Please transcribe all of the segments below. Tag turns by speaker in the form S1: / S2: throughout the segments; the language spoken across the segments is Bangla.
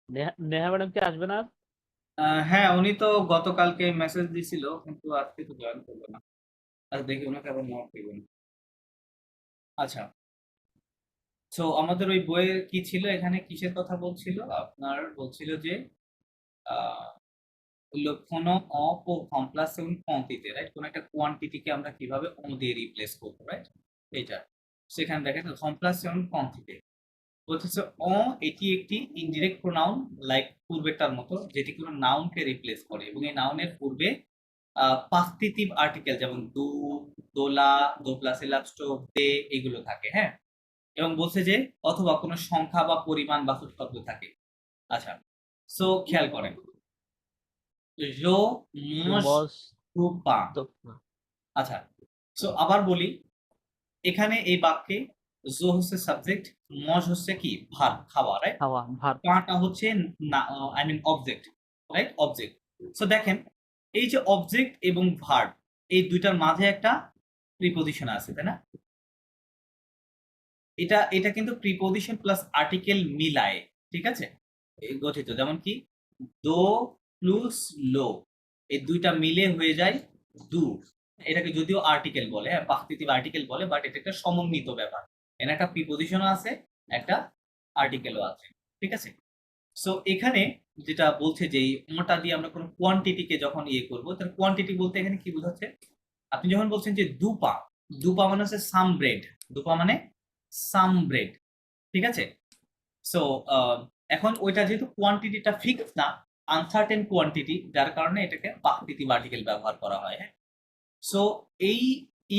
S1: নেহা ম্যাডাম কি আসবে না?
S2: হ্যাঁ, উনি তো গতকালকে মেসেজ দিছিল, কিন্তু আজকে তো জয়েন করবে না। আর দেখি ওনাকে আবার নক দিবেন। আচ্ছা, তো আমাদের ওই বইয়ে কি ছিল, এখানে কিসের কথা বলছিল? আপনার বলছিল যে আহ কোনো ও কমপ্লাসেবল কোয়ান্টিটি, রাইট? কোন একটা কোয়ান্টিটিকে আমরা কিভাবে ও দিয়ে রিপ্লেস করবো, রাইট? এটা সেখানে দেখেন কমপ্লাসেবল কোয়ান্টিটি বলতেছে ও এটি একটি ইনডিরেক্ট প্রোনাউন, লাইক পূর্বেরটার মতো, যেটি কোনো নাউনকে রিপ্লেস করে এবং এই নাউনের পূর্বে পাস্তিটিভ আর্টিকেল যেমন দু, দোলা, দো প্লাস এলাপ, স্টোভ, দে এগুলো থাকে, হ্যাঁ। এবং বলছে যে অথবা কোনো সংখ্যা বা পরিমাণ বাচক শব্দ থাকে। আচ্ছা, সো খেয়াল করেন, জো, মশ,
S1: রুমস
S2: রূপা।
S1: তো
S2: আচ্ছা, সো আবার বলি, এখানে এই বাক্যে জো হচ্ছে সাবজেক্ট, মশ হচ্ছে কি ভার্ব, খাওয়া, রাইট?
S1: খাওয়া ভাত।
S2: পাটা হচ্ছে I mean object, right? Object. So দেখেন, এই যে অবজেক্ট এবং ভার্ব, এই দুইটার মাঝে একটা প্রিপোজিশন আছে, তাই না? এটা এটা কিন্তু প্রিপোজিশন প্লাস আর্টিকেল মিলায়, ঠিক আছে, গঠিত। যেমন কি দো প্লুস লো, এই দুইটা মিলে হয়ে যায় দু। এটাকে যদিও আর্টিকেল বলে, হ্যাঁ, পাস্তিটিভ আর্টিকেল বলে, বাট এটা একটা সমন্বিত ব্যাপার। এখানে একটা প্রিপোজিশনও আছে, একটা আর্টিকেলও আছে, ঠিক আছে। সো এখানে যেটা বলছে যে এই ওটা দিয়ে আমরা কোনো কোয়ান্টিটিকে যখন ইয়ে করবো, তাহলে কোয়ান্টিটি বলতে এখানে কি বোঝাচ্ছে? আপনি যখন বলছেন যে দুপা, দুপা মানে হচ্ছে সাম ব্রেড, দুপা মানে সাম ব্রেড, ঠিক আছে। সো এখন ওইটা যেহেতু কোয়ান্টিটিটা ফিক্স না, আনসার্টেন কোয়ান্টিটি, যার কারণে এটাকে পাকৃতিভ আর্টিকেল ব্যবহার করা হয়, হ্যাঁ। সো এই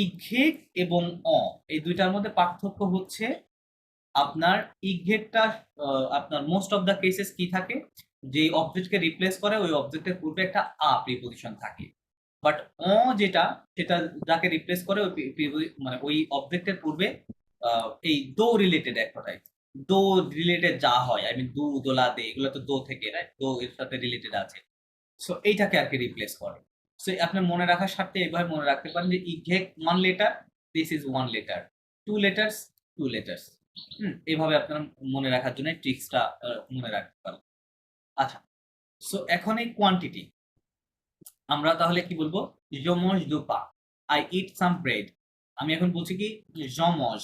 S2: ইঘেক এবং অ, এই দুইটার মধ্যে পার্থক্য হচ্ছে আপনার ইঘেকটা আপনার মোস্ট অফ দা কেসেস কি থাকে, যে অবজেক্টকে রিপ্লেস করে ওই অবজেক্টের পূর্বে একটা আ প্রিপোজিশন থাকে। বাট অ যেটা, সেটা যাকে রিপ্লেস করে ওই মানে ওই অবজেক্টের পূর্বে এই দো রিলেটেড এক কথায়, দো রিলেটেড যা হয়, আই মিন দু, দোলা, দে এগুলো তো দো থেকে, রাইট? দো এর সাথে রিলেটেড আছে। সো এইটাকে আর কি রিপ্লেস করে। সো আপনি মনে রাখার স্বার্থে এভাবে মনে রাখতে পারেন যে ইঘেক one letter, this is one letter, two letters, two letters. এভাবে আপনারা মনে রাখার জন্য ট্রিক্সটা মনে রাখতে পারেন। আচ্ছা, সো এখন এই কোয়ান্টিটি আমরা তাহলে কি বলবো? জমজ দুপা, আই ইট সাম ব্রেড। আমি এখন বলছি কি জমজ,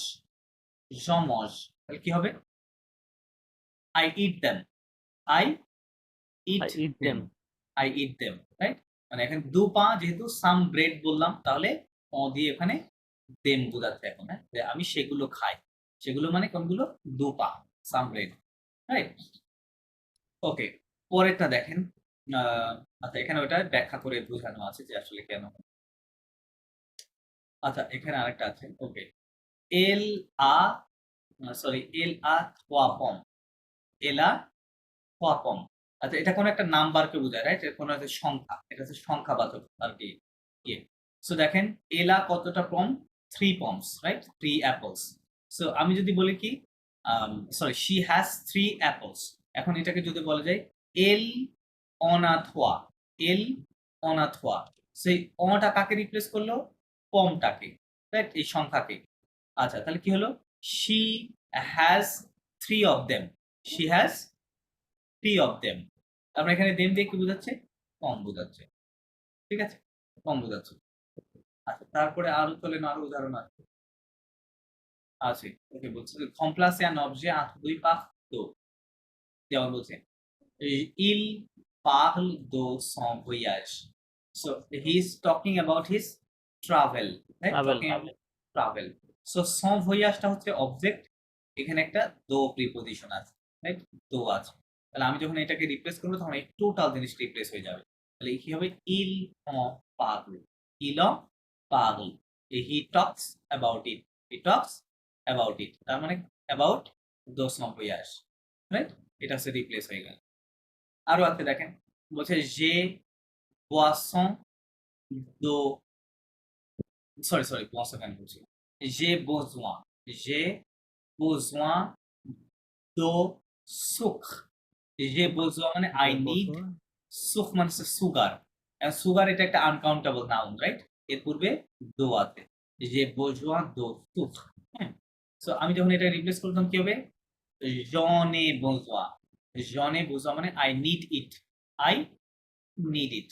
S2: জমজ, তাহলে কি হবে? I eat them, I eat
S1: it
S2: them,
S1: them.
S2: I eat them, right? মানে এখন দুপা যেহেতু সাম ব্রেড বললাম, তাহলে দিয়ে ওখানে দেম বোঝাচ্ছে এখন, হ্যাঁ, যে আমি সেগুলো খাই। সেগুলো মানে কোনগুলো? দুপা, সাম ব্রেড, রাইট? ওকে, পরেরটা দেখেন। আহ, আচ্ছা, এখানে ওটা ব্যাখ্যা করে বোঝানো আছে যে আসলে কেন। আচ্ছা, এখানে আরেকটা আছে, ওকে। এল আ সরি, এল আ থোয়াপম, এলা থোয়াপম। আচ্ছা, এটা কোনো একটা নাম্বারকে বোঝায়, রাইট? কোনো একটা সংখ্যা, এটা হচ্ছে সংখ্যাবাচক আর কি ইয়ে। সো দেখেন, এলা কতটা পম? 3 পমস, রাইট? 3 অ্যাপলস। সো আমি যদি বলি কি সরি, শি হ্যাজ 3 অ্যাপলস, এখন এটাকে যদি বলা যায় এল অনাথোয়া, এল অনাথোয়া, সেই অটা কাকে রিপ্লেস করলো? পমটাকে, রাইট? এই সংখ্যাকে। আচ্ছা, তাহলে কি হলো? She has 3 of them, she has 3 of them. আমরা এখানে দেম দিয়ে কি বোঝাচ্ছে? কম বোঝাচ্ছে, ঠিক আছে, কম বোঝাচ্ছে। আচ্ছা, তারপরে আরো চলেন, আরো উদাহরণ আছে। আছে, ওকে, বলছে যে complace un objet entre deux parties, যেমন বলছে il parle de son voyage, so he is talking about his travel, right?
S1: Travel.
S2: Talking about travel. So son voyage টা হচ্ছে অবজেক্ট, এখানে একটা দো প্রিপোজিশন আছে, রাইট? দো আছে। তাহলে আমি যখন এটাকে রিপ্লেস করবো, তখন এই টোটাল জিনিস রিপ্লেস হয়ে যাবে। তাহলে কি হবে? il en parle, il en parle, he talks about it, he talks about it, তার মানে about the son voyage, right? এটা হচ্ছে রিপ্লেস হয়ে গেল। আরো আছে দেখেন, বলছে যে boisson do, sorry sorry, boisson কেন বলছি, যে besoin, যে besoin do sucre, যে besoin মানে আই
S1: যে
S2: নিড,
S1: বসুন।
S2: সুখ মানে হচ্ছে সুগার। সুগার এটা একটা আনকাউন্টেবল নাউন, রাইট? এর পূর্বে দো আছে, যে besoin do sucre, হ্যাঁ। সো আমি যখন এটা রিপ্লেস করতাম কি হবে? j'en ai besoin, জনে বোঝা মানে I need it, I need it.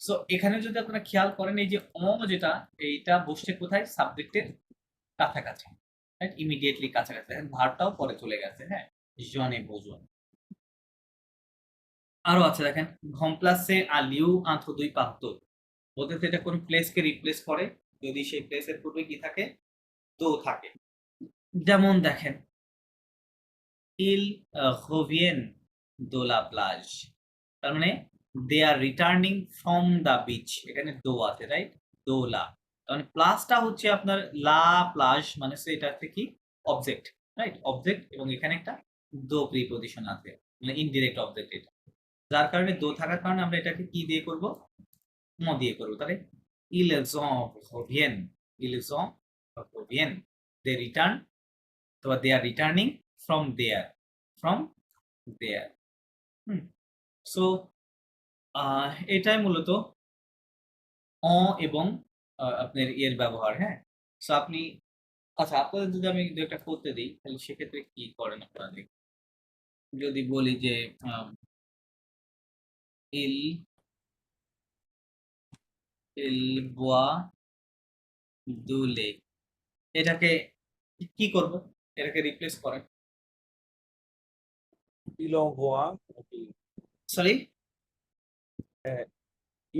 S2: So এখানে যদি আপনারা খেয়াল করেন এই যে যেটা এইটা বসছে কোথায়, সাবজেক্টের কাছাকাছি, রাইট, ইমিডিয়েটলি কাছাকাছি। ভার্বটাও পরে চলে গেছে, হ্যাঁ, জনে বোঝো। আরো আছে দেখেন, ঘমপ্লাসে আলিউ আন্থ দুই পাহতো, বলতে এটা কোন প্লেসকে রিপ্লেস করে যদি সেই প্লেসের পূর্বে কি থাকে, দো থাকে। যেমন দেখেন, ইল হোভিয়েন দোলা প্লাজ, তার মানে দে আর রিটার্নিং ফ্রম দা বিচ, এখানে দো আছে, রাইট, দোলা, তার মানে প্লাসটা হচ্ছে আপনার লা প্লাস, মানে এটা হচ্ছে কি অবজেক্ট, রাইট, অবজেক্ট, এবং এখানে একটা দো প্রিপজিশন আছে, মানে ইনডিরেক্ট অবজেক্ট এটা, যার কারণে দো থাকার কারণে আমরা এটাকে কি দিয়ে করব, ম দিয়ে করবো। তাহলে ils reviennent, ils reviennent, they return, তো they are returning from there, from there। So এটাই মূলত এবং আপনার এর ব্যবহার, হ্যাঁ। সো আপনি, আচ্ছা আপনাদের যদি আমি দু একটা করতে দিই তাহলে সেক্ষেত্রে কি করেন আপনারা, যদি বলি যে il il boit du lait, এটাকে কি করব, এটাকে রিপ্লেস করেন,
S3: Il envoie, ok.
S2: Sorry,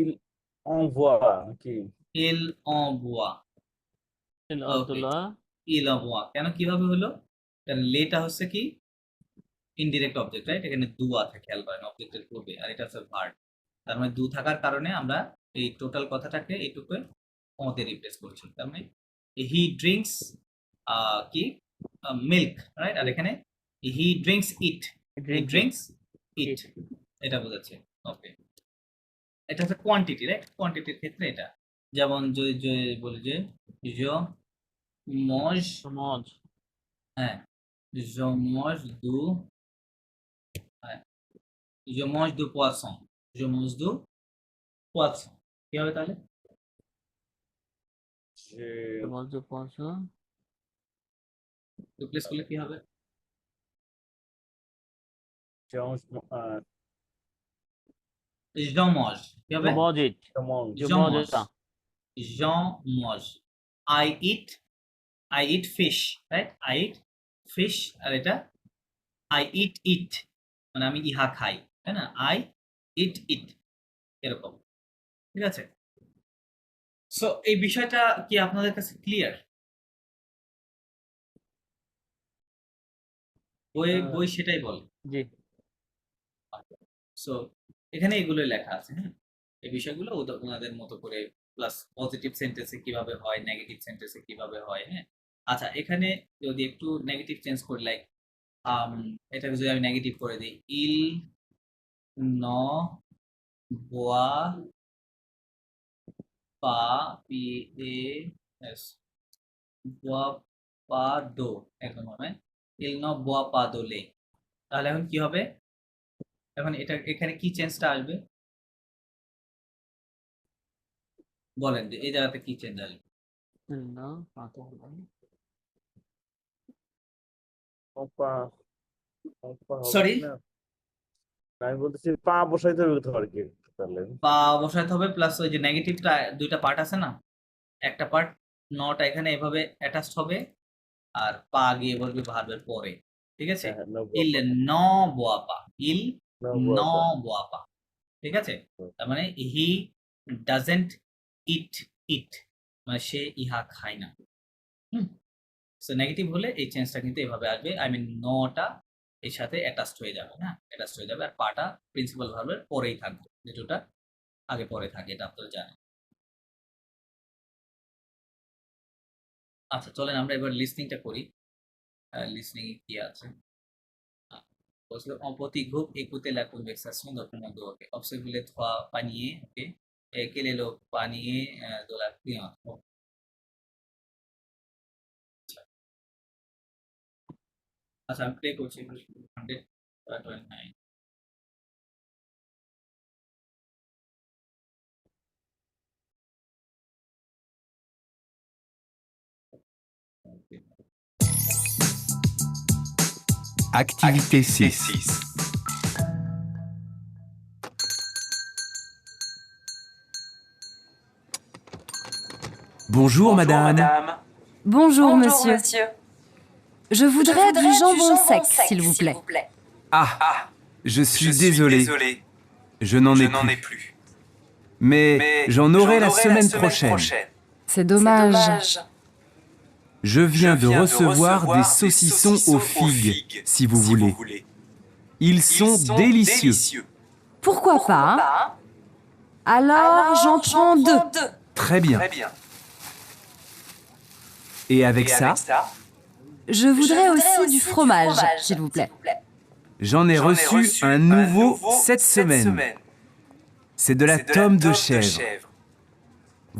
S3: Il envoie, ok.
S2: il envoie, ওকে,
S1: আব্দুল্লাহ
S2: il envoie কেন কিভাবে হলো, কারণ লেটা হচ্ছে কি ইনডিরেক্ট অবজেক্ট, রাইট, এখানে দু আছে, খেয়াল করেন অবজেক্টের পূর্বে, আর এটা হচ্ছে ভার্ব, তার মানে দু থাকার কারণে আমরা এই টোটাল কথাটাকে এইটুকু ওতে রিপ্লেস করছি, তার মানে হি ড্রিঙ্কস কি মিল্ক, রাইট, আর এখানে he drinks it, he drinks ইট, এটা বোঝাচ্ছে, ওকে। এটা হচ্ছে কোয়ান্টিটি, রাইট, কোয়ান্টিটির ক্ষেত্রে এটা, যেমন যদি বলি যে je mange,
S1: মজ
S2: হ্যাঁ, je mange du, হ্যাঁ, je mange du poisson, je mange du poisson, কি হবে তাহলে,
S3: Je,
S1: মজ পঞ্চ
S2: রিপ্লেস করলে কি হবে, j'en mange, কি হবে,
S1: মজ ইট
S3: mange,
S2: j'en
S1: Moj
S2: mange, j'en mange, I eat fish, right, I eat fish, আর এটা I eat it, মানে আমি ইহা খাই, তাই না, I eat it, এরকম, ঠিক আছে। সো এই বিষয়টা কি আপনাদের কাছে ক্লিয়ার? বই সেটাই বলে।
S1: জি
S2: সো এখানে এগুলোই লেখা আছে, হ্যাঁ, এই বিষয়গুলো ওনাদের মতো করে, প্লাস পজিটিভ সেন্টেন্সে কিভাবে হয়, নেগেটিভ সেন্টেন্সে কিভাবে হয়, হ্যাঁ। আচ্ছা এখানে যদি একটু নেগেটিভ চেঞ্জ করি, লাইক এটাকে যদি আমি নেগেটিভ করে দিই, ইল ন বোয়া পা পি এ এস বোয়া পা দো, একদম হবে ইল ন বোয়া পা দোলে, তাহলে এখন কি হবে, এখন এটা এখানে কি চেঞ্জটা আসবে বলেন, যে এই জায়গাতে কি চেঞ্জ আসবে,
S1: না পাতা হলো
S3: পা, পা হবে
S2: সরি,
S3: না। আমি বলতেছি পা বসাইতে হবে তো আর কি, তাহলে
S2: পা বসাতে হবে, প্লাস ওই যে নেগেটিভটা দুইটা পার্ট আছে না, একটা পার্ট নটা এখানে এভাবে অ্যাটাচড হবে, আর পা গিয়ে বলবে ভার্বের পরে, ঠিক আছে,
S3: হ্যাঁ,
S2: ইল ন বোয়া পা, ইল ন বোয়া পা, ঠিক আছে, তার মানে হি ডাজেন্ট ইট ইট, মানে সে ইহা খায় না। সো নেগেটিভ হলে এই চেঞ্জটা কিন্তু এভাবে আসবে, আই মিন নটা এর সাথে অ্যাটাচড হয়ে যাবে, হ্যাঁ, অ্যাটাচড হয়ে যাবে, আর পাটা প্রিন্সিপাল ভার্বের পরেই থাকবে, যেটা আগে পরে থাকে, এটা আপনারা জানেন। আচ্ছা চলেন আমরা এবার লিসনিংটা করি, লিসনিং কি আছে, Potigo écouter la conversation de Commando. Okay. Observe les trois paniers. Okay. Et quel est le panier de la cliente? Bon. আচ্ছা আমি প্লে করছি 129। Okay.
S4: Activité 6. Bonjour madame.
S5: Bonjour, monsieur. Je voudrais du jambon sec, s'il vous plaît.
S4: Ah, je suis désolé. Je n'en ai plus. Mais j'en aurai la semaine prochaine.
S5: C'est dommage.
S4: Je viens de recevoir des saucissons aux figues, si vous voulez. Ils sont délicieux.
S5: Pourquoi pas? Alors, j'en prends 2.
S4: Très bien. Et avec ça,
S5: Je voudrais aussi du fromage, s'il vous plaît.
S4: j'en ai reçu un nouveau cette semaine. C'est de la tome de chèvre.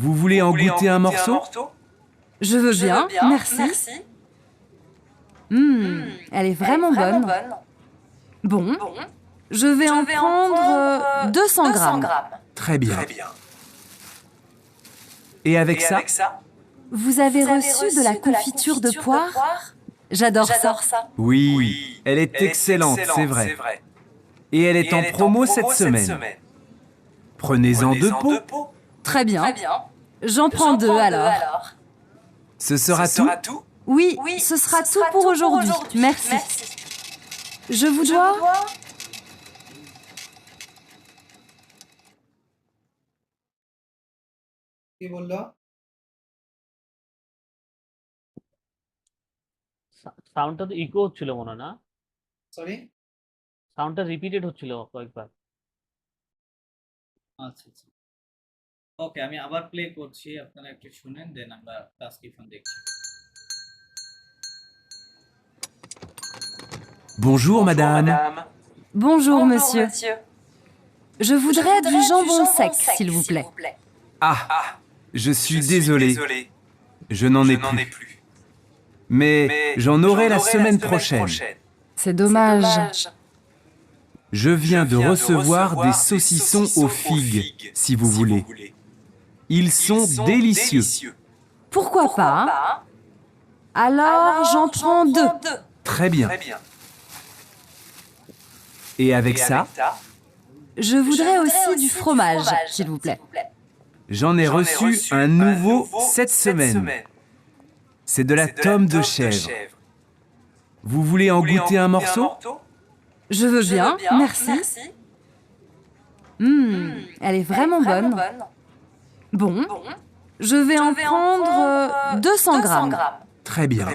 S4: Vous voulez en goûter un morceau?
S5: Je veux bien, merci. Elle est vraiment bonne. Bon, je vais en prendre 200 grammes.
S4: Très bien. Et avec ça,
S5: Vous avez reçu de la confiture de poire? J'adore ça.
S4: oui, elle est excellente, c'est vrai. Et elle est en promo cette semaine. Prenez-en 2 pots.
S5: Très bien. J'en prends 2 alors.
S4: Ce sera tout?
S5: Oui, ce sera tout pour aujourd'hui. Merci. Je vous dois...
S2: কি বললো?
S1: সাউন্ডটা তো ইকো হচ্ছিল মনে হয় না?
S2: সরি?
S1: সাউন্ডটা রিপিটেড হচ্ছিল কয়েকবার।
S2: আচ্ছা আচ্ছা। ওকে, আমি আবার প্লে করছি, আপনারা একটু শুনেন, দেন আমরা ট্রান্সক্রিপশন দেখছি।
S4: Bonjour madame.
S5: Bonjour, monsieur. Je voudrais du jambon sec, s'il vous plaît.
S4: Ah, je suis désolé. Je n'en ai plus. Mais j'en aurai la semaine prochaine.
S5: C'est dommage.
S4: Je viens de recevoir des saucissons aux figues, si vous voulez. Ils sont délicieux.
S5: Pourquoi pas? Alors, j'en prends 2.
S4: Très bien. Et avec ça,
S5: Je voudrais aussi du fromage, s'il vous plaît.
S4: j'en ai reçu un nouveau cette semaine. C'est de la tome de chèvre. Vous voulez en goûter un morceau?
S5: Je veux bien, merci. Elle est vraiment bonne. Bon, je vais en prendre 200 grammes.
S4: Très bien.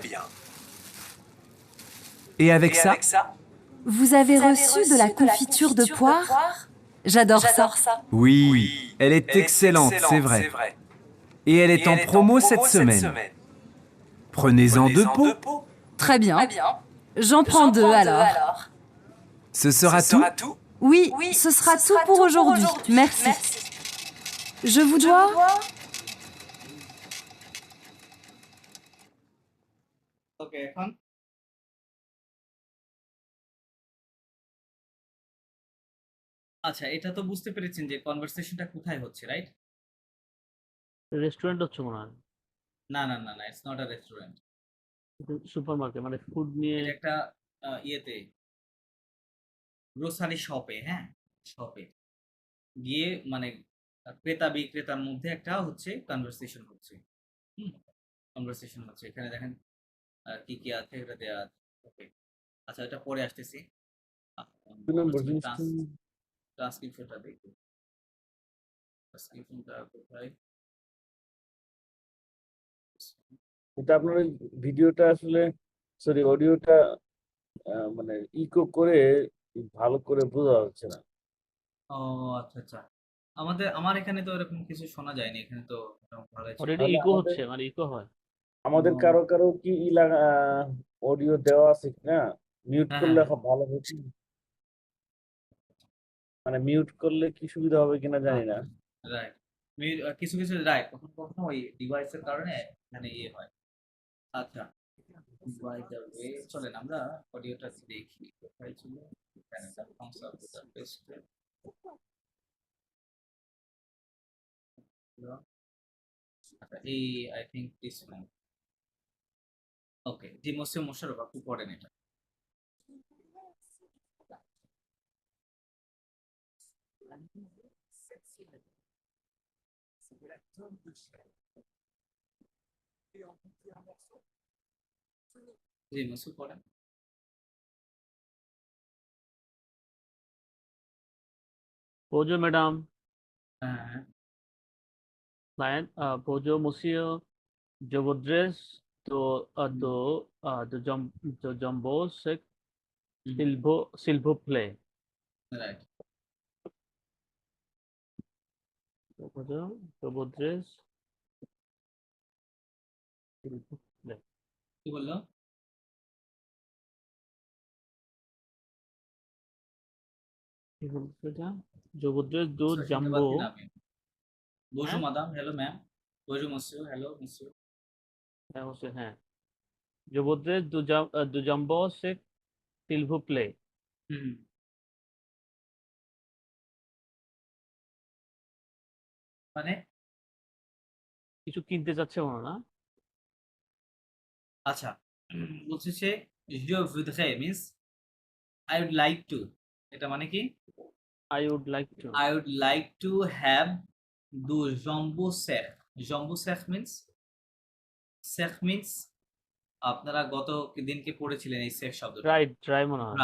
S4: Et avec ça,
S5: Vous avez reçu de la confiture de poire? J'adore ça.
S4: oui, elle est excellente, c'est vrai. Et elle est en promo cette semaine. Prenez-en 2 pots.
S5: Très bien. J'en prends 2 alors.
S4: Ce sera tout?
S5: Oui, ce sera tout pour aujourd'hui. Merci. Je vous dois...
S2: ওকে, এখন আচ্ছা, এটা তো বুঝতে পেরেছেন যে কনভারসেশনটা কোথায় হচ্ছে, রাইট?
S1: রেস্টুরেন্ট হচ্ছে মনে হয়।
S2: না না না না, it's not a restaurant.
S1: Super market মানে ফুড নিয়ে।
S2: এটা একটা ইয়েতে গ্রোসারি শপে, হ্যাঁ, শপে গিয়ে মানে ক্রেতা বিক্রেতার মধ্যে একটা হচ্ছে কনভারসেশন হচ্ছে। কনভারসেশন হচ্ছে, এখানে দেখেন কি কি আছে, এটা দেওয়া আছে। ওকে, আচ্ছা, এটা পরে আসতেছি। ট্রান্সক্রিপশনটা দেখি, ট্রান্সক্রিপশনটা কোথায়?
S3: এটা আপনার ওই ভিডিওটা আসলে, সরি, অডিওটা মানে ইকো করে ভালো করে বোঝা যাচ্ছে না।
S2: ও আচ্ছা আচ্ছা, আমার এখানে তো এরকম কিছু শোনা যায়নি, এখানে তো মোটামুটি ভালোই ছিল।
S1: অলরেডি
S3: তাহলে
S1: ইকো
S3: আমাদের
S1: হচ্ছে, মানে ইকো হয়।
S3: আমাদের কারো কারো কি অডিও দেওয়া আছে কিনা? মিউট
S2: হ্যাঁ
S3: করলে
S2: হ্যাঁ
S3: এখন ভালো হতো। মানে মিউট করলে কি সুবিধা হবে কিনা জানি না।
S2: রাইট, কিছু কিছু রাইট, কখনো কখনো ওই ডিভাইসের কারণে এখানে ইয়ে হয়। আচ্ছা, বাই দ্য ওয়ে, চলেন আমরা অডিওটা দেখি কোথায় ছিল। এখানে thumbs up with the best. আচ্ছা, এই আই থিংক দিস ওয়ান। ওকে, জি মোশাররফ, আপনি পড়েন এটা। জি মাসুদ পড়েন।
S1: Bonjour, madame.
S2: হ্যাঁ হ্যাঁ
S1: Client, bonjour, monsieur. Je voudrais de jumbo sec, s'il vous plaît.
S2: Right.
S1: Bonjour, je voudrais, s'il vous plaît.
S2: কি বললো?
S1: কি বলছে এটা? Je voudrais du
S2: শুনতে
S1: jumbo.
S2: পাচ্ছি না আমি। বজু
S1: হ্যাঁ?
S2: মাদাম, হ্যালো ম্যাম। বজু মসিউ, হ্যালো মসিউ।
S1: হ্যাঁ, অবশ্যই, হ্যাঁ। Je voudrais du jumbo sec, s'il vous plaît.
S2: হুম। মানে
S1: কিছু কিনতে চাচ্ছে মনে না?
S2: আচ্ছা, বলছে সে je voudrais means I would like to, এটা মানে কি?
S1: I would like to.
S2: I would like to have the jumbo sec. Jumbo sec means আপনারা গত দিনকে পড়েছিলেন এই সেফ শব্দটা।
S1: Dry মনে হয়।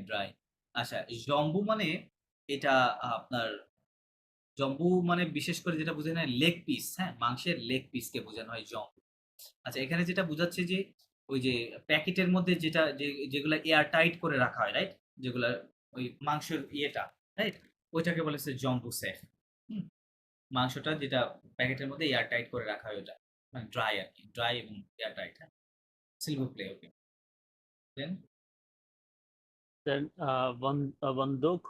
S2: ড্রাই। আচ্ছা, জম্বু মানে এটা আপনার জম্বু মানে বিশেষ করে যেটা বোঝায় না লেগ পিস, হ্যাঁ? মাংসের লেগ পিসকে বোঝানো হয় জম্বু। আচ্ছা, এখানে যেটা বোঝাচ্ছে যে ওই যে প্যাকেটের মধ্যে যেগুলা এয়ার টাইট করে রাখা হয়, রাইট? যেগুলা ওই মাংসের ইয়েটা, রাইট? ওইটাকে বলে হচ্ছে জম্বু সেফ। হুম? মাংসটা যেটা প্যাকেটের মধ্যে এয়ার টাইট করে রাখা হয় ওটা। মানে ড্রাই আরকি। ড্রাই এবং এয়ার টাইট, হ্যাঁ? সিলভার প্লে, ওকে। দেন
S1: Then बंदूक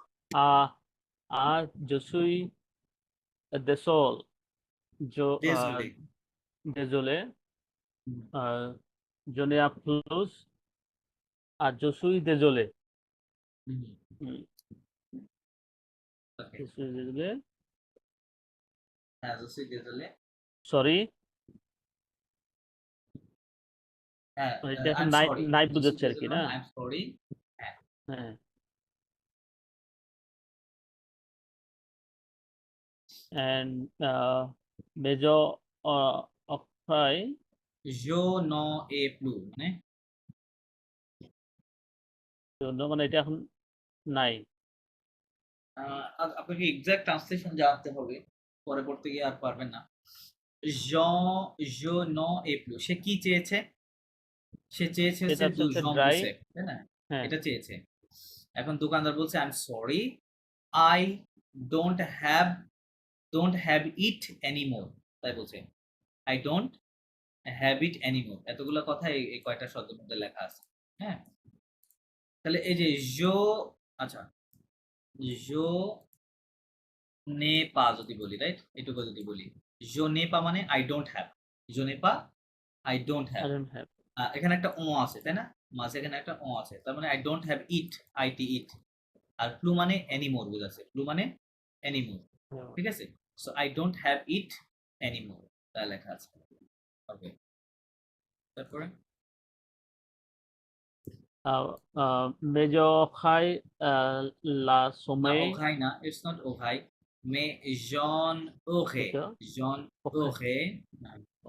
S1: je suis
S2: ডেজোলে।
S1: désolé,
S2: হুম,
S1: je n'ai plus je suis désolé.
S2: হুম,
S1: Hmm,
S2: ওকে।
S1: je suis désolé.
S2: হ্যাঁ, je suis désolé।
S1: Sorry,
S2: হ্যাঁ,
S1: এটা
S2: আই
S1: এখন
S2: এম
S1: নাই
S2: সরি।
S1: নাই
S2: je suis
S1: বোঝাচ্ছে আর কি
S2: désolé
S1: না?
S2: মানে আই এম সরি। হ্যাঁ,
S1: হ্যাঁ। And major Akshay
S2: je n'ai plus মানে
S1: জন্য মানে এটা এখন নাই।
S2: আপনাকে এক্সাক্ট ট্রান্সলেশন জানতে হবে, পরে পড়তে গিয়ে আর পারবেন না। je n'ai plus সে কি চেয়েছে? সে চেয়েছে
S1: এটা
S2: হচ্ছে
S1: হচ্ছে
S2: জম্বু
S1: ড্রাই।
S2: সেফ, তাই না?
S1: হ্যাঁ,
S2: এটা চেয়েছে। এখন দোকানদার বলছে I am sorry, I don't have it anymore. তাই বলছে I don't have it anymore. এতগুলো কথা এই কয়টা শব্দের মধ্যে লেখা আছে, হ্যাঁ? তাহলে এই যে আচ্ছা, জো নে পা যদি বলি, রাইট? এটুকু যদি বলি জো নে পা মানে আই ডোন্ট হ্যাভ। জো নে পা I don't
S1: I
S2: have.
S1: don't have.
S2: এখানে একটা ও আছে, তাই না? মাঝে এখানে একটা ও আছে, তার মানে আই ডোন্ট হ্যাভ ইট, আইটি ইট। আর প্লু মানে এনিমোর বোঝাচ্ছে। প্লু মানে এনিমোর, ঠিক আছে? So I don't have it anymore, তা লেখা আছে। ওকে, তারপরে
S1: মেজর অক্ষয় la
S2: না,
S1: sommeil.
S2: ওখাই না, ইটস নট ওখাই। মে জন ওখে,
S1: এটা
S2: জন
S1: ওকে
S2: ওখে,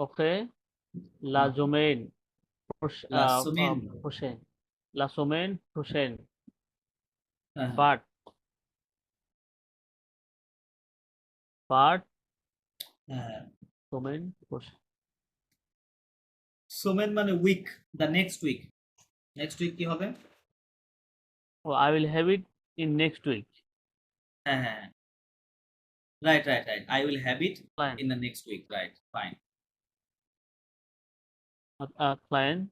S1: ওকে la semaine
S2: লা Sumen.
S1: prochaine. La semaine prochaine.
S2: হ্যাঁ,
S1: But
S2: হ্যাঁ।
S1: semaine prochaine.
S2: সোমেন মানে week, the next week. Next week কি হবে?
S1: Oh, I will have it in next week.
S2: হ্যাঁ, হ্যাঁ, right. I will have it
S1: Client.
S2: In the next week, right, fine.
S1: Client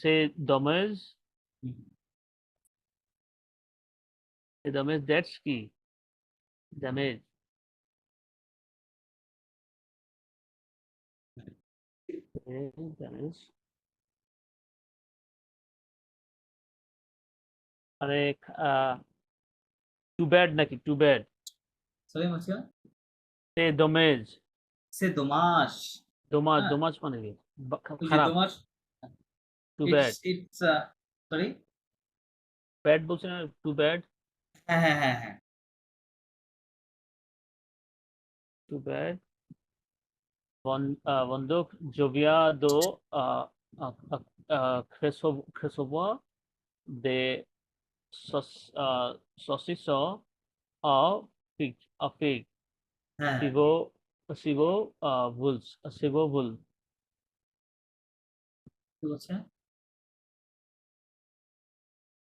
S1: say damage. Say damage, that's key. Damage. Damage. আরে টু ব্যাড নাকি টু ব্যাড?
S2: সরি মাসিয়া,
S1: সে দমেজ।
S2: সে দোমাস। হ্যাঁ,
S1: দোমাজ মানে কি?
S2: ওই যে
S1: খারাপ।
S2: দোমাস,
S1: too bad.
S2: It's sorry.
S1: Bad বলছে না, টু ব্যাড।
S2: হ্যাঁ,
S1: too bad. Bonduk Jovia do Kresova de Sosiso of Fig.
S2: হ্যাঁ
S1: Sivo Bulls. Sivo Bull.
S2: কি বলছে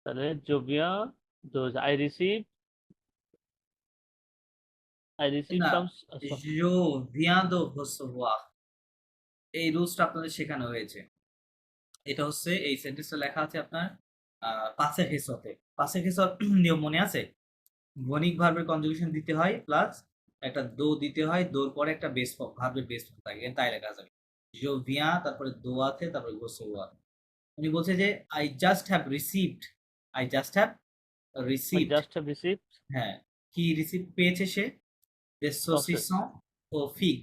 S1: তাহলে Jovia those I received
S2: না
S1: some
S2: জো ভিয়াদো ভসোয়া এই রুলসটা আপনাদের শেখানো হয়েছে। এটা হচ্ছে এই সেন্টেন্সটা লেখা আছে আপনার পাসে হেসতে। পাসে হেসত নিয়ম মনে আছে? গণিক ভার্বের কনজুগেশন দিতে হয় প্লাস একটা দো দিতে হয়, দোর পরে একটা বেস ফর্ম ভার্বের বেস ফর্ম থাকে, তাই লেখা যাবে জো ভিয়া, তারপরে দো আছে, তারপরে ভসোয়া। উনি বলছে যে I just have received, I just have
S1: I
S2: received.
S1: just have received
S2: হ্যাঁ, কি রিসিভ পেয়েছে সে? যে সসিসন ও ফিগ।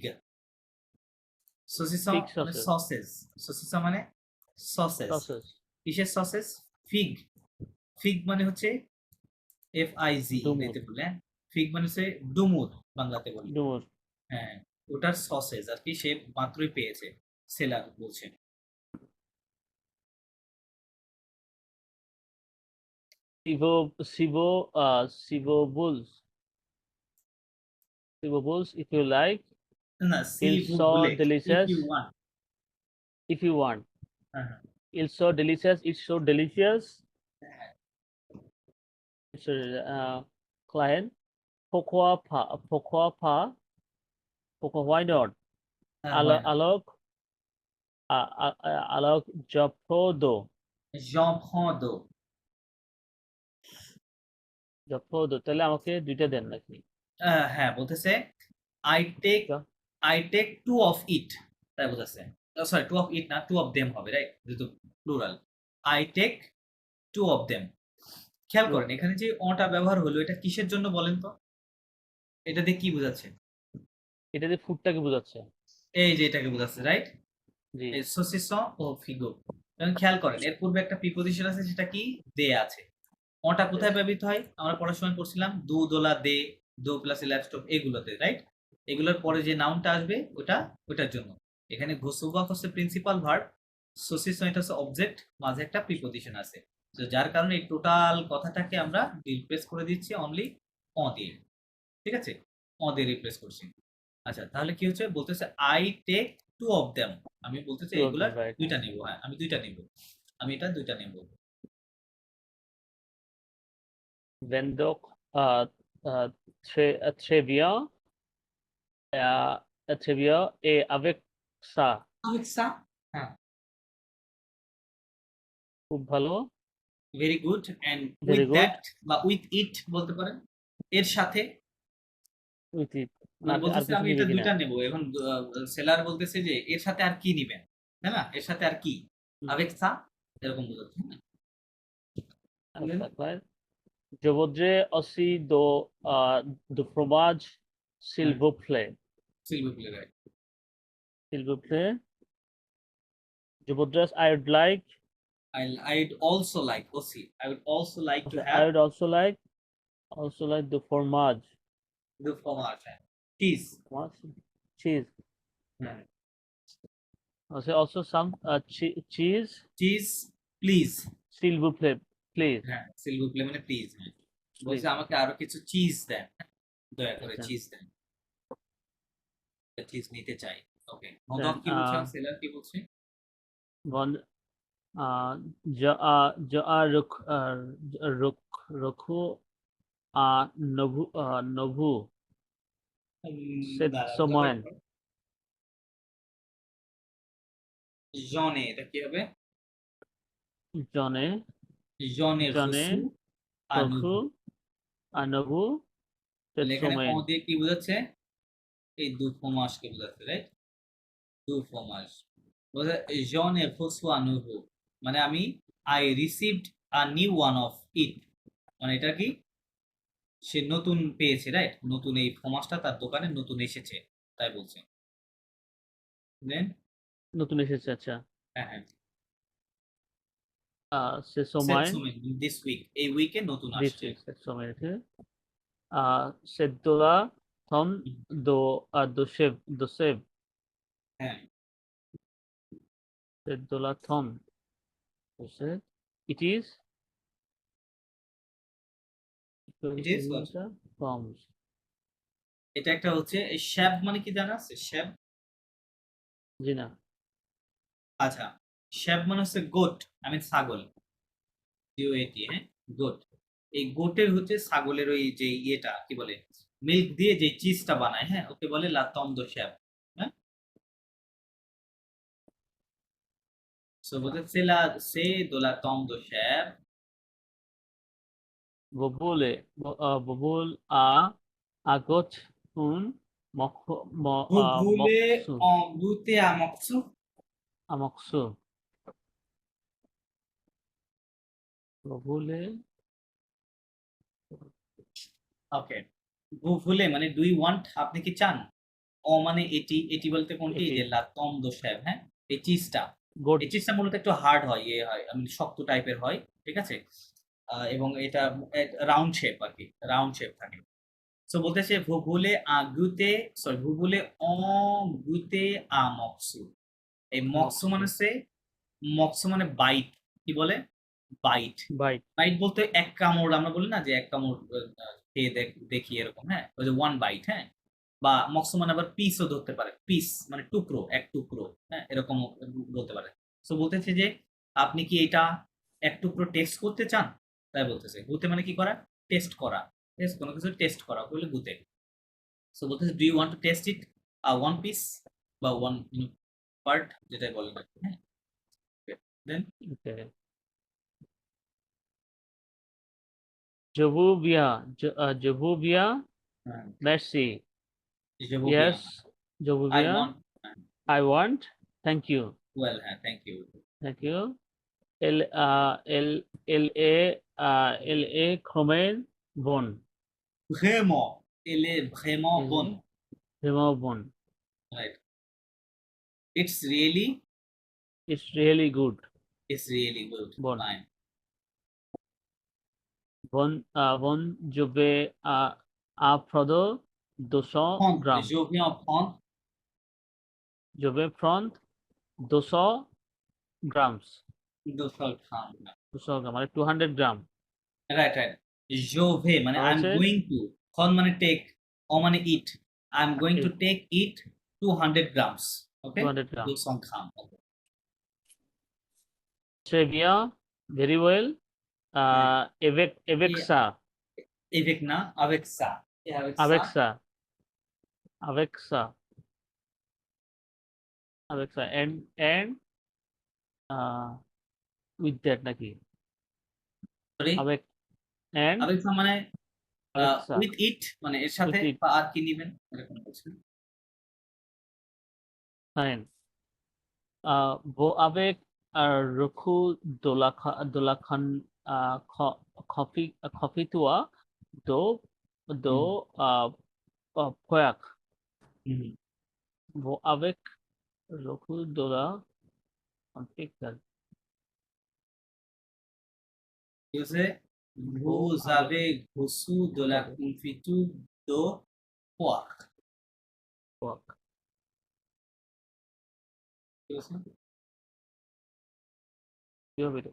S2: সসিসন
S1: Fig
S2: মানে
S1: sauces.
S2: সসেস, সসিসন মানে সসেস।
S1: sauces.
S2: কিসের সসেস? ফিগ। ফিগ মানে হচ্ছে FIG
S1: ডুমুর।
S2: ইংরেজিতে বলে, ফিগ মানে হচ্ছে ডুমুর বাংলাতে বলি।
S1: Dumur.
S2: হ্যাঁ, ওটার সসেস আর কি সে মাত্রই পেয়েছে, সেলার বলছে।
S1: Sivo Bulls. Sivo Bulls, if you like,
S2: না
S1: It's
S2: সিল
S1: so
S2: ভুলে
S1: delicious.
S2: if you want।
S1: if you want.
S2: হ্যাঁ, হ্যাঁ।
S1: It's so delicious. It's so delicious. It's client. Pourquoi why not?
S2: হ্যাঁ, হয় না।
S1: Alok Jopodo.
S2: Jean prend d'eau।
S1: Jopodo. তাহলে আমাকে দুইটা দেন নাকি?
S2: হ্যাঁ, বলতেছে I take two of it, তাই বলতেছে। সরি, টু অফ ইট না, টু অফ দেম হবে, রাইট? যেহেতু plural. I take two of them. খেয়াল করেন এখানে যে অটা ব্যবহার হলো, এটা কিসের জন্য বলেন তো? এটা দিয়ে কি বোঝাচ্ছে?
S1: এটা দিয়ে ফুডটাকে বোঝাচ্ছে।
S2: এই যে এটাকে বোঝাচ্ছে, রাইট?
S1: জি।
S2: এই সসিসন ও ফিগো। এখন খেয়াল করেন এর পূর্বে একটা প্রিপোজিশন আছে, সেটা কি? দে আছে। অটা কোথায় ব্যবহৃত হয়? আমরা পড়ার সময় পড়ছিলাম দু দোলা দে, দো প্লাস লাইভস্টক, এগুলোতে, রাইট? এগুলোর পরে যে নাউনটা আসবে ওটার জন্য। এখানে ঘোষোবাক হচ্ছে প্রিন্সিপাল ভার্ব, সসিসন এটা হচ্ছে অবজেক্ট, মাঝে একটা প্রিপোজিশন আছে। তো যার কারণে এই টোটাল কথাটাকে আমরা রিপ্লেস করে দিচ্ছি অনলি অ দিয়ে। ঠিক আছে, অ দিয়ে রিপ্লেস করছি। আচ্ছা, তাহলে কি হচ্ছে? বলতেছে I take two of them. আমি বলতেছি
S1: Two of
S2: এগুলা
S1: them, right.
S2: দুইটা নেব। হ্যাঁ, আমি দুইটা নেব, আমি এটা দুইটা নেব।
S1: Vendok Trevia et avec ça.
S2: আলেক্সা, হ্যাঁ,
S1: খুব ভালো।
S2: Very good. And
S1: Very
S2: with
S1: good.
S2: That বা উইথ ইট বলতে পারেন, এর সাথে।
S1: With it.
S2: মানে
S1: আর
S2: বলতেছে
S1: কিছু
S2: আমি
S1: নিবি
S2: এটা
S1: কিনা?
S2: দুইটা নেব। এখন সেলার বলতেছে যে এর সাথে আর কি নিবেন, তাই না? এর সাথে আর কি? আলেক্সা, এরকম বোঝাচ্ছে।
S1: আচ্ছা, তাই। Je voudrais aussi de fromage, s'il vous plaît.
S2: সিলভুপ্লে, right?
S1: S'il vous plaît. Je voudrais, I would like,
S2: I'd also like, OC, I would also like to
S1: I
S2: have
S1: would also like the fromage.
S2: the fromage, cheese।
S1: What? Cheese.
S2: হ্যাঁ,
S1: Also some cheese,
S2: cheese please.
S1: s'il vous plaît, please.
S2: হ্যাঁ, সিলভুপ্লে মানে প্লিজ। হ্যাঁ, বলছে
S1: Please.
S2: আমাকে আরো কিছু চিজ দেন, দয়া করে
S1: আচ্ছা।
S2: চিজ দেন, চিজ নিতে চাই। ওকে,
S1: Then,
S2: মদক কি বলছে? সেলার কি বলছে?
S1: One, Roku, Novu, Set Somoen,
S2: জনে, এটা কি হবে?
S1: Jone,
S2: জনে
S1: জনে,
S2: রসু আনু।
S1: Roku, Anovu, Set
S2: তাহলে এখানে
S1: Somoen.
S2: ক দিয়ে কি বোঝাচ্ছে? এই দু ফমাসকে বোঝাচ্ছে, রাইট? দু ফমাস বোঝা। জনে রসু আনুভু মানে আমি I received a new one of it, মানে এটা কি? সে নতুন পেয়েছে, রাইট? নতুন এই ফমাসটা তার দোকানে নতুন এসেছে, তাই বলছে। দেন
S1: নতুন এসেছে, আচ্ছা।
S2: হ্যাঁ, হ্যাঁ,
S1: C'est Somoen,
S2: দিস উইক, এই উইকে নতুন
S1: this
S2: আসছে।
S1: week, Set Somoen, okay. Set Dola Tom Dosev.
S2: হ্যাঁ
S1: Dola Tom Dosev. It is
S2: It is what?
S1: Toms.
S2: এটা একটা হচ্ছে শ্যাব মানে কি জানা আছে শ্যাব
S1: জি না।
S2: আচ্ছা শ্যাব মানে হচ্ছে গোট ছাগল GOAT হ্যাঁ গোট এই গোটের হচ্ছে ছাগলের ওই যে ইয়েটা কি বলে মিল্ক দিয়ে যে চিজটা বানায় হ্যাঁ ওকে বলে লা তম দো শ্যাব হ্যাঁ সো বলতে লা সে দো লা তম দো শ্যাব
S1: Bobul agot un
S2: ভুলে
S1: moksu.
S2: অগুতে আমকসু
S1: Amoksu. Bobule
S2: ওকে ভুলে মানে ডু ইউ ওয়ান্ট আপনি কি চান অ মানে এটি এটি বলতে কোনটি
S1: এটি।
S2: যে লা তম দো শ্যাব হ্যাঁ এই চিজটা
S1: goat.
S2: এই চিজটা মূলত একটু হার্ড হয় ইয়ে হয় শক্ত টাইপের হয় ঠিক আছে এবং এটা রাউন্ড শেপ আর কি রাউন্ড শেপ থাকে সো বলতেছে ভুবুলে আগুতে সরি ভুবুলে অগুতে আমক্সু এই মক্সু মানে বাইট কি বলে বাইট
S1: Bite.
S2: বাইট বলতে এক কামড় আমরা বলি না যে এক কামড় খেয়ে দেখি এরকম হ্যাঁ ওই যে ওয়ান বাইট হ্যাঁ বা মক্সু মানে আবার পিসও ধরতে পারে পিস মানে টুকরো এক টুকরো হ্যাঁ এরকম বলতে পারে সো বলতেছে যে আপনি কি এটা এক টুকরো টেস্ট করতে চান তাই বলতেছে গুতে মানে কি করা টেস্ট করা টেস্ট কোনো কিছু টেস্ট করা বলে গুতে সো বলতেছে do you want to test it one piece বা ওয়ান পার্ট যেটাই বলেন আর কি, হ্যাঁ দেন
S1: Okay. Jovubia. Jovubia. Merci. Yes.
S2: I
S1: Jovubia.
S2: want
S1: I want. Thank you.
S2: well thank you
S1: Thank you. L.A. Khomein Bon.
S2: vraiment elle est vraiment bonne
S1: Vraiment bon.
S2: right it's really
S1: It's really good.
S2: good
S1: Bon.
S2: fine
S1: Bon, je vais à prendre 200
S2: prendre
S1: grammes.
S2: je viens prendre
S1: Je vais prendre 200 grams.
S2: 200 grammes
S1: 200 গ্রাম মানে 200 গ্রাম।
S2: right je vais মানে I'm
S1: আছে?
S2: going to খন মানে take ও মানে eat I'm going to take it 200 grams okay
S1: 200 gram.
S2: 200 grammes okay.
S1: Très bien. Very well. Avec ça.
S2: avec না avec ça et avec ça
S1: Avec ça. Avec ça. Avec ça. And with that নাকি?
S2: sorry
S1: Avec and
S2: avec ça মানে
S1: avec ça.
S2: with it মানে এর সাথে
S1: With it.
S2: বা আর কি নেবেন এরকম বলছেন
S1: Fine. Wo avec Roku Dolakhan coffee tua do poyak. Wo avec Roku Dola config.
S2: José, vous avez reçu de la confiture de poire.
S1: Poyak.
S2: José?
S1: কি হবে এটা?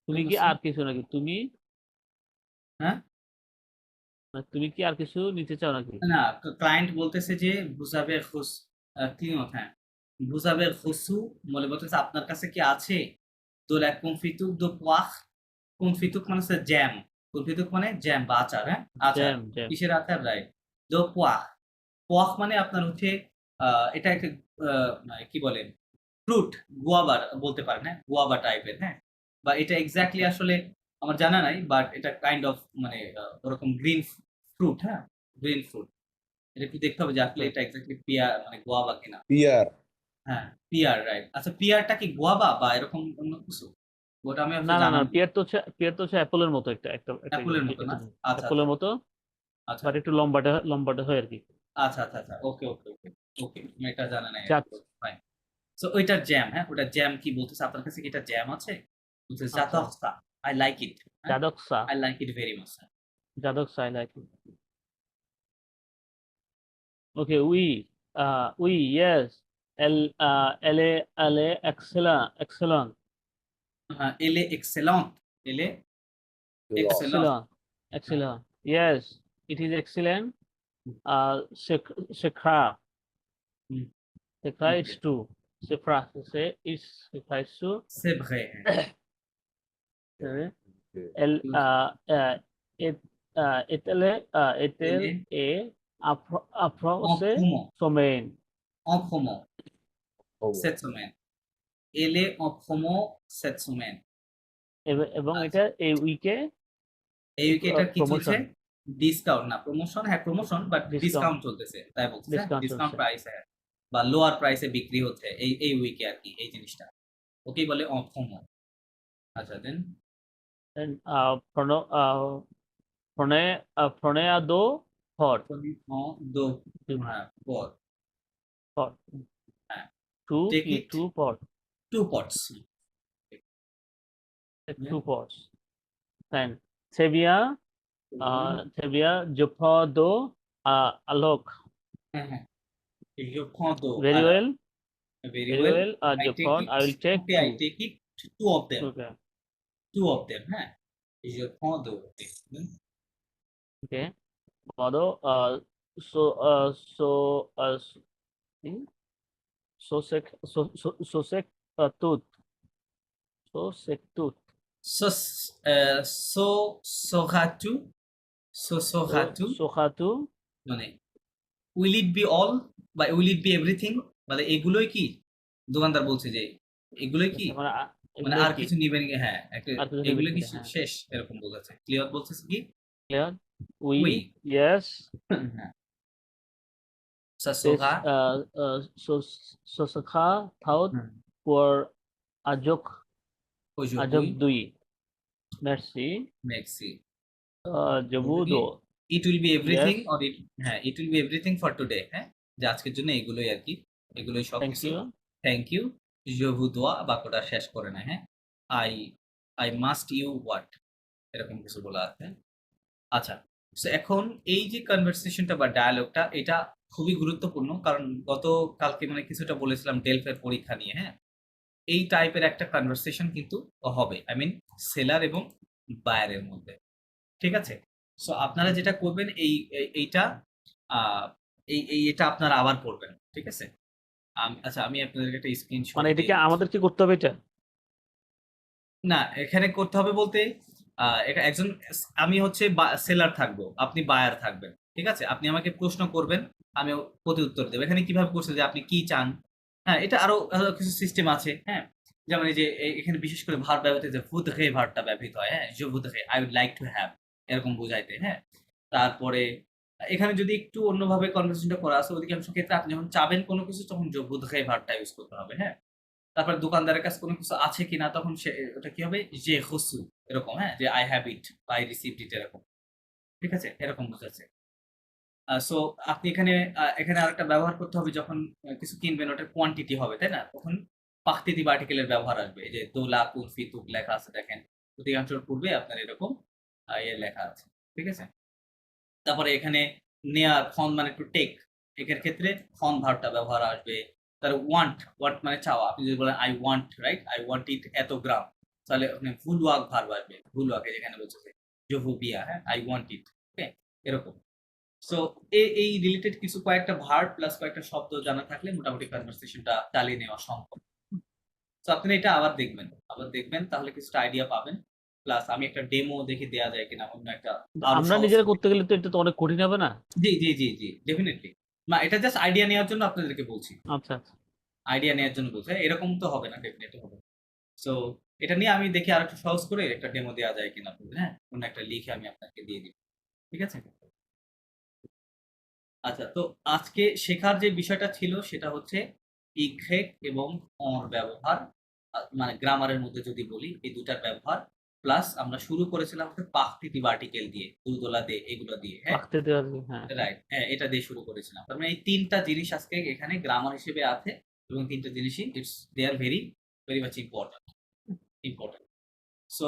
S1: তুমি কি আর কিছু নাকি তুমি
S2: হ্যাঁ
S1: তুমি কি আর কিছু নিতে চাও নাকি?
S2: না ক্লায়েন্ট বলতেছে যে বুঝাবে খুস ক্লিনত হ্যাঁ বুঝাবে খুসু বলে বলতেছে আপনার কাছে কি আছে দোলা কনফিতুক দো পোয়াখ কনফিতুক মানে হচ্ছে জ্যাম কনফিতুক মানে জ্যাম বা আচার হ্যাঁ আচার
S1: জ্যাম
S2: কিসের আচার রাইট দো পোয়াখ পোয়াখ মানে আপনার হচ্ছে এটা একটা কি বলে ফ্রুট গুয়াবা বলতে পারেন হ্যাঁ গুয়াবা টাইপের হ্যাঁ বা এটা এক্স্যাক্টলি আসলে আমার জানা নাই বাট এটা কাইন্ড অফ মানে ওরকম গ্রিন ফ্রুট হ্যাঁ গ্রিন ফ্রুট এটা একটু দেখতে হবে যে আসলে এটা এক্স্যাক্টলি পিয়ার মানে গুয়াবা কিনা
S3: পিয়ার
S2: হ্যাঁ পিয়ার রাইট আচ্ছা পিয়ারটা কি গুয়াবা বা এরকম অন্য কিছু ওটা আমি
S1: না
S2: আসলে
S1: না
S2: জানা
S1: না পিয়ার তো হচ্ছে অ্যাপলের মতো একটা
S2: অ্যাপলের মতো না আচ্ছা
S1: অ্যাপলের মতো
S2: আচ্ছা
S1: বাট একটু লম্বাটে হয় আর কি।
S2: আচ্ছা আচ্ছা আচ্ছা ওকে ওকে ওকে ওকে আমি এটা জানা নাই
S1: জাত।
S2: ফাইন সো ওইটার জ্যাম হ্যাঁ ওটা জ্যাম কি বলতেছে আপনার কাছে কি এটা জ্যাম আছে বলতেছে
S1: আচ্ছা।
S2: জাতস্তা I like it.
S1: Jadoksa.
S2: I like it very much.
S1: Jadoksa, I like it. Okay, we, yes. Elle est excellent.
S2: Elle est excellente. Elle est excellente.
S1: Excellent. Yes, it is excellent. Shekha.
S2: Hmm.
S1: Shekha,
S2: Okay.
S1: it's true. Shekha, Shekha is true.
S2: C'est vrai.
S1: Elle, est-elle
S2: Elle est
S1: approche
S2: en
S1: semaine.
S2: promo cette semaine. Elle est en promo cette semaine.
S1: এবং
S2: আচ্ছা।
S1: এটা এই উইকে
S2: এই উইকেটার কি চলছে?
S1: promotion.
S2: ডিসকাউন্ট না, প্রমোশন, হ্যাঁ প্রমোশন, বাট
S1: Discount.
S2: ডিসকাউন্ট চলতেছে, তাই বলছে
S1: Discount
S2: ডিসকাউন্ট
S1: চলছে।
S2: প্রাইস, হ্যাঁ, বা লোয়ার প্রাইসে বিক্রি হচ্ছে এই উইকে আর কি, এই জিনিসটা ওকেই বলে অন প্রোমো। আচ্ছা, দেন
S1: And Proneado for
S2: দো, হ্যাঁ, পর, হ্যাঁ, take it.
S1: two pot
S2: 2 pots.
S1: two pots. Then Sevilla Jopado Alok.
S2: হ্যাঁ, হ্যাঁ, je prends d'eau.
S1: Very well.
S2: Very
S1: Very
S2: well.
S1: well. Jopad, I will take
S2: Okay, I take it 2 of them.
S1: Okay.
S2: 2 of them, হ্যাঁ, je prends d'eau.
S1: Okay. Pado so sec tooth. So sec tooth.
S2: So sera-tu?
S1: Sohatu.
S2: মানে will it be all বা will it be everything, মানে এগুলোই কি দোকানদার বলছে যে এগুলোই কি, মানে আর কিছু নিবেন, হ্যাঁ, একটা
S1: আর কিছু
S2: এগুলো
S1: নিবেন
S2: কি
S1: কি, হ্যাঁ।
S2: শেষ, এরকম বোঝাচ্ছে। ক্লিয়ার বলছে কি
S1: Clear?
S2: Oui.
S1: Yes.
S2: হ্যাঁ, ça sera
S1: Sosakha thought
S2: hmm,
S1: for Ajok
S2: aujourd'hui,
S1: Dui. Merci.
S2: merci.
S1: Jabudo.
S2: It will be everything
S1: Yes.
S2: or it, হ্যাঁ, it will be everything for today, হ্যাঁ, যে আজকের জন্য এগুলোই আর কি, এগুলোই সব
S1: Thank
S2: কিছু।
S1: you.
S2: Thank you, je vous dois বাক্যটা শেষ করে না, হ্যাঁ, I must you what, এরকম কিছু বলা আছে। আচ্ছা, সো এখন এই যে কনভারসেশনটা বা ডায়ালগটা, এটা খুবই গুরুত্বপূর্ণ, কারণ গতকালকে মানে কিছুটা বলেছিলাম ডেলফের পরীক্ষা নিয়ে, হ্যাঁ, এই টাইপের একটা কনভারসেশন কিন্তু হবে, আই মিন সেলার এবং বায়ারের মধ্যে, ঠিক আছে। সো আপনারা যেটা করবেন এইটা এটা আপনারা আবার পড়বেন, ঠিক আছে। আচ্ছা, আমি আপনাদেরকে একটা স্ক্রিনশট,
S1: মানে এটা কি আমাদের কি করতে হবে এটা?
S2: না, এখানে করতে হবে বলতে এটা একজন, আমি হচ্ছে সেলার থাকবো, আপনি বায়ার থাকবেন, ঠিক আছে। আপনি আমাকে প্রশ্ন করবেন, আমি প্রতি উত্তর দেবো। এখানে কিভাবে করছে যে আপনি কি চান, হ্যাঁ, এটা আরো কিছু সিস্টেম আছে, হ্যাঁ, যেমন এই যে এখানে বিশেষ করে ভার্ব ব্যবহৃত, যে ভুদহে ভার্বটা ব্যবহৃত হয়, হ্যাঁ, যে ভুদহে, I would like to have, এরকম বোঝাইতে, হ্যাঁ। তারপরে এখানে যদি একটু অন্যভাবে কনভারসেশনটা করা আছে, অধিকাংশ ক্ষেত্রে আপনি যখন চাবেন কোনো কিছু, তখন যে ভুদহে ভার্বটা ইউজ করতে হবে, হ্যাঁ। তারপরে দোকানদারের কাছে কোনো কিছু আছে কিনা, তখন সে ওটা কি হবে, যে হসু, এরকম, হ্যাঁ, যে আই হ্যাভ ইট বা আই রিসিভড ইট, এরকম, ঠিক আছে, এরকম বোঝাচ্ছে। সো আপনি এখানে আরেকটা ব্যবহার করতে হবে, যখন কিছু কিনবেন, ওটার কোয়ান্টিটি হবে, তাই না, তখন পাখতিতি আর্টিকেলের ব্যবহার আসবে। এই যে দোলা কুলফি তুক লেখা আছে, দেখেন অধিকাংশের পূর্বে আপনার এরকম লেখা আছে, ঠিক আছে। তারপরে এখানে নেয়া, ফন মানে টু টেক, এর ক্ষেত্রে ফন ভার্বটা ব্যবহার আসবে। তার ওয়ান্ট মানে চাওয়া, আপনি যদি বলেন I want, right, I want ইট এত গ্রাম, তাহলে ওখানে ভুলওয়াক ভার্ব আসবে, ভুলওয়াকে যেখানে বলছে জোভুবিয়া, হ্যাঁ, আই ওয়ান্ট ইট, ওকে, এরকম। সো এই রিলেটেড কিছু কয়েকটা ভার্ব প্লাস কয়েকটা শব্দ জানা থাকলে মোটামুটি কনভারসেশনটা চালিয়ে নেওয়া সম্ভব। সো আপনি এটা আবার দেখবেন, তাহলে কিছুটা আইডিয়া পাবেন। প্লাস আমি একটা ডেমো দেখে দেয়া যায় কিনা, অন্য একটা
S1: আমরা নিজেরা করতে গেলে তো এটা তো অনেক কঠিন হবে না?
S2: জি ডেফিনেটলি না, এটা জাস্ট আইডিয়া নেওয়ার জন্য আপনাদেরকে বলছি,
S1: আচ্ছা আচ্ছা।
S2: আইডিয়া নেওয়ার জন্য বলছি, এরকম তো হবে না, ডেফিনেটলি হবে। সো এটা নিয়ে আমি দেখি আর একটু সহজ করে একটা ডেমো দেওয়া যায় কিনা, হ্যাঁ, অন্য একটা লিখে আমি আপনাকে দিয়ে দিব, ঠিক আছে। আচ্ছা, তো আজকে শেখার যে বিষয়টা ছিল সেটা হচ্ছে ইঘেক এবং অর ব্যবহার, মানে গ্রামারের মধ্যে যদি বলি এই দুটার ব্যবহার, প্লাস আমরা শুরু করেছিলাম পাখতিতিভ আর্টিকেল দিয়ে, দুদোলা দিয়ে, এগুলো দিয়ে, হ্যাঁ,
S1: হ্যাঁ
S2: রাইট, হ্যাঁ, এটা দিয়ে শুরু করেছিলাম। তার মানে এই তিনটা জিনিস আজকে এখানে গ্রামার হিসেবে আছে, এবং তিনটা জিনিসই they are very very much important. So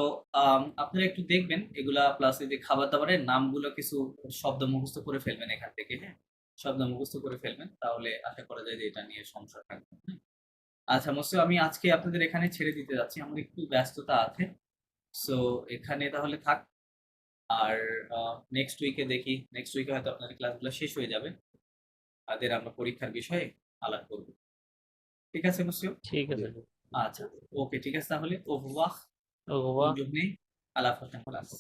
S2: আপনারা একটু দেখবেন এগুলা, প্লাস এই যে খাবার দাবারের নামগুলো কিছু শব্দ মুখস্থ করে ফেলবেন এখান থেকে, হ্যাঁ, শব্দ মুখস্থ করে ফেলবেন, তাহলে আশা করা যায় যে এটা নিয়ে সমস্যা থাকবে না, হ্যাঁ? আচ্ছা মোস্ট, আমি আজকে আপনাদের এখানে ছেড়ে দিতে যাচ্ছি, আমার একটু ব্যস্ততা আছে। সো এখানে তাহলে থাক। আর নেক্সট উইকে দেখি, নেক্সট উইকে হয়তো আপনাদের ক্লাসগুলো শেষ হয়ে যাবে, তাদের আমরা পরীক্ষার বিষয়ে আলাপ করব। ঠিক আছে মোস্ট?
S1: ঠিক আছে।
S2: আচ্ছা, ওকে, ঠিক আছে তাহলে। ও হুয়া,
S1: Au revoir.
S2: bonne journée, à la prochaine classe.